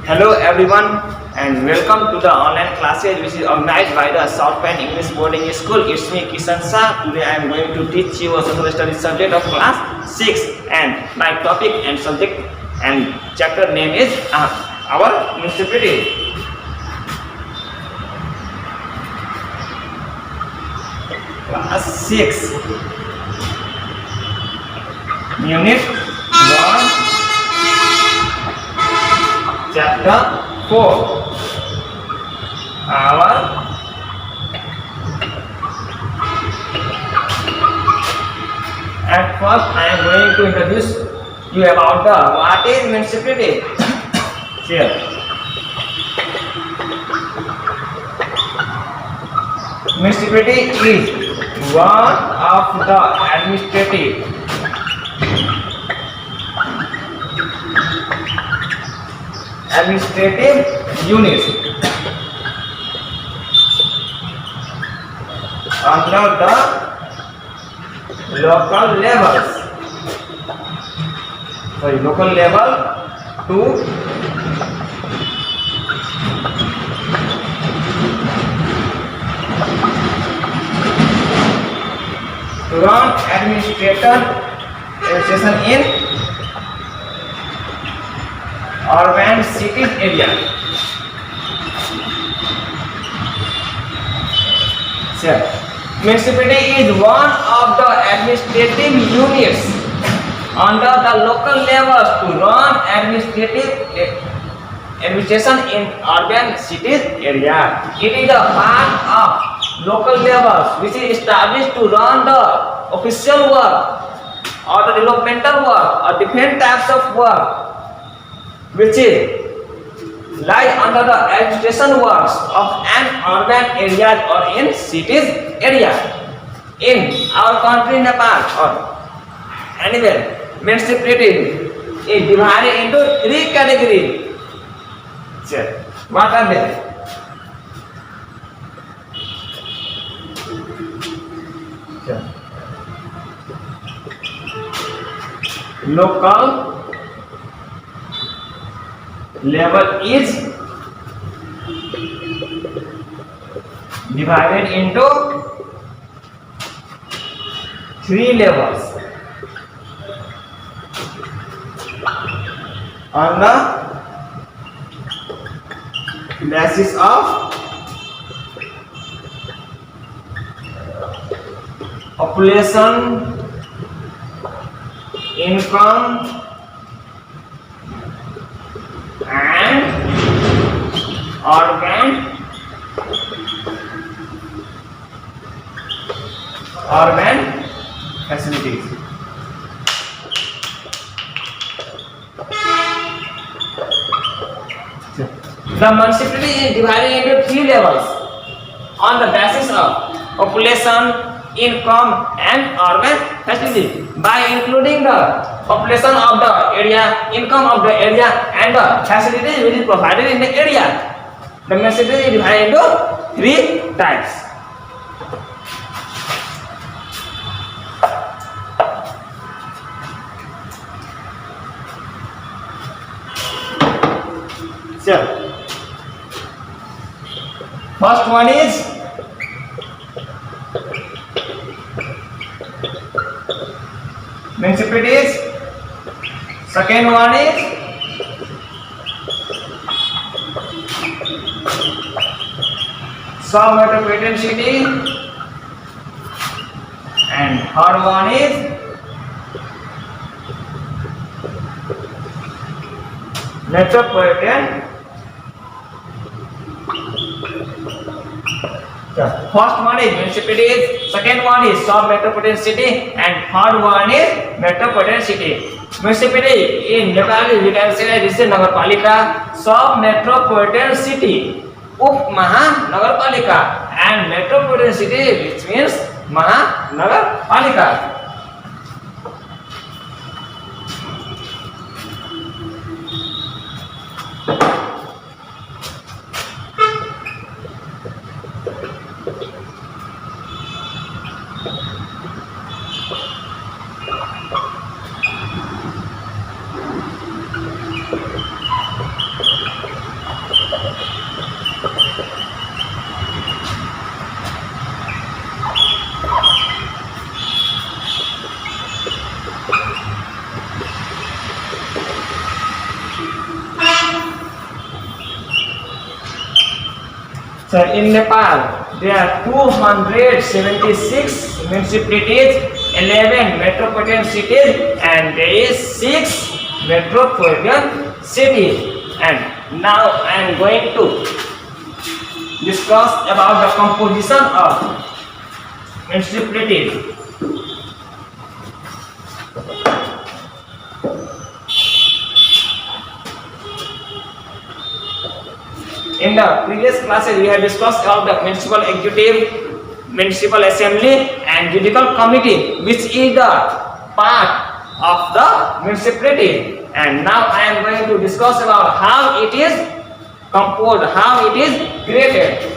Hello everyone and welcome to the online classes which is organized by the South Bend English Boarding School. It's me Kishan Shah. Today I am going to teach you a social studies subject of class 6 and my topic and subject and chapter name is our municipality. Class 6 Unit 1 Chapter 4 Our At first I am going to introduce you about the what is municipality. Here municipality is one of the administrative units under the local level to run administration in urban cities area. Municipality is one of the administrative units under the local levels to run administration in urban cities area. It is a part of local levels which is established to run the official work or the developmental work or different types of work which is lie under the administration works of an urban area or in cities area. In our country Nepal or anywhere, municipality is divided into three categories. What are they? Local level is divided into three levels on the basis of population, income and urban facilities. The municipality is divided into three levels on the basis of population, income and urban facilities. By including the population of the area, income of the area and the facilities which is provided in the area, the municipality is divided into three types. First one is municipalities. Second one is sub-metropolitan city, and third one is metropolitan. First one is municipalities, second one is sub-metropolitan city, and third one is metropolitan city. Municipality in Nepali we can say this is Nagarpalika, sub-metropolitan city, Up Mahanagarpalika, and metropolitan city which means Mahanagarpalika. So in Nepal, there are 276 municipalities, 11 metropolitan cities, and there is 6 metropolitan cities. And now I am going to discuss about the composition of municipalities. In the previous classes, we have discussed about the municipal executive, municipal assembly, and judicial committee, which is the part of the municipality. And now I am going to discuss about how it is composed, how it is created.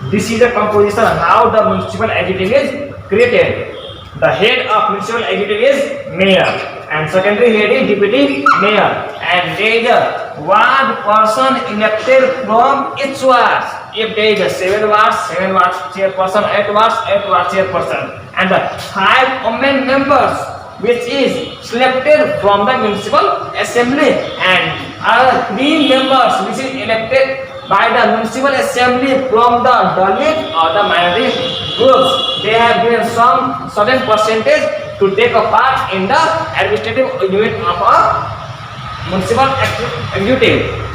This is the composition how the municipal executive is created. The head of municipal executive is mayor, and secondary head is deputy mayor, and there is a ward person elected from each ward. If there is a 7 wards chairperson, 8 wards chairperson, and the 5 women members, which is selected from the municipal assembly, and other 3 members which is elected by the municipal assembly from the Dalit or the minority groups. They have given some certain percentage to take a part in the administrative unit of a municipal executive.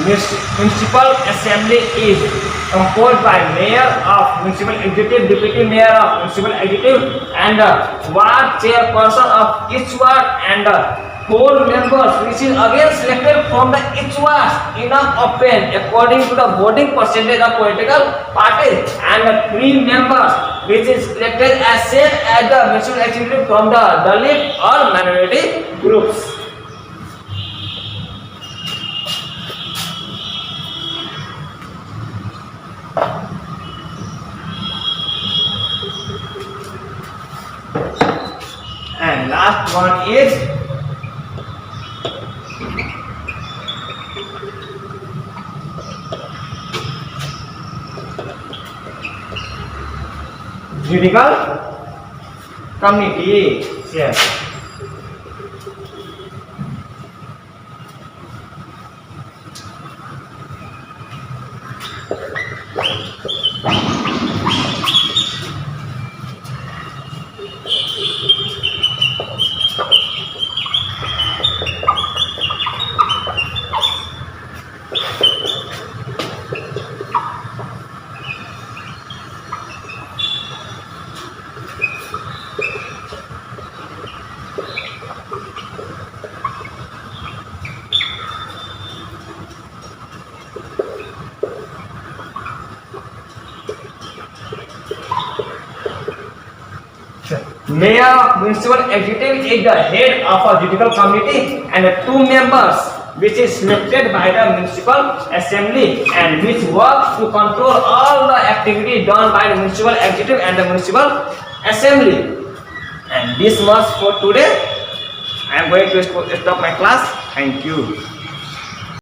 municipal assembly is composed by mayor of municipal executive, deputy mayor of municipal executive, and ward chairperson of each ward, and 4 members which is again selected from the each ward in a open according to the voting percentage of political parties, and 3 members which is selected as same as the municipal executive from the Dalit or minority groups. And last one is judicial committee. Yes. Mayor of municipal executive is the head of a judicial committee, and 2 members which is selected by the municipal assembly and which works to control all the activity done by the municipal executive and the municipal assembly. And this much for today. I am going to stop my class. Thank you.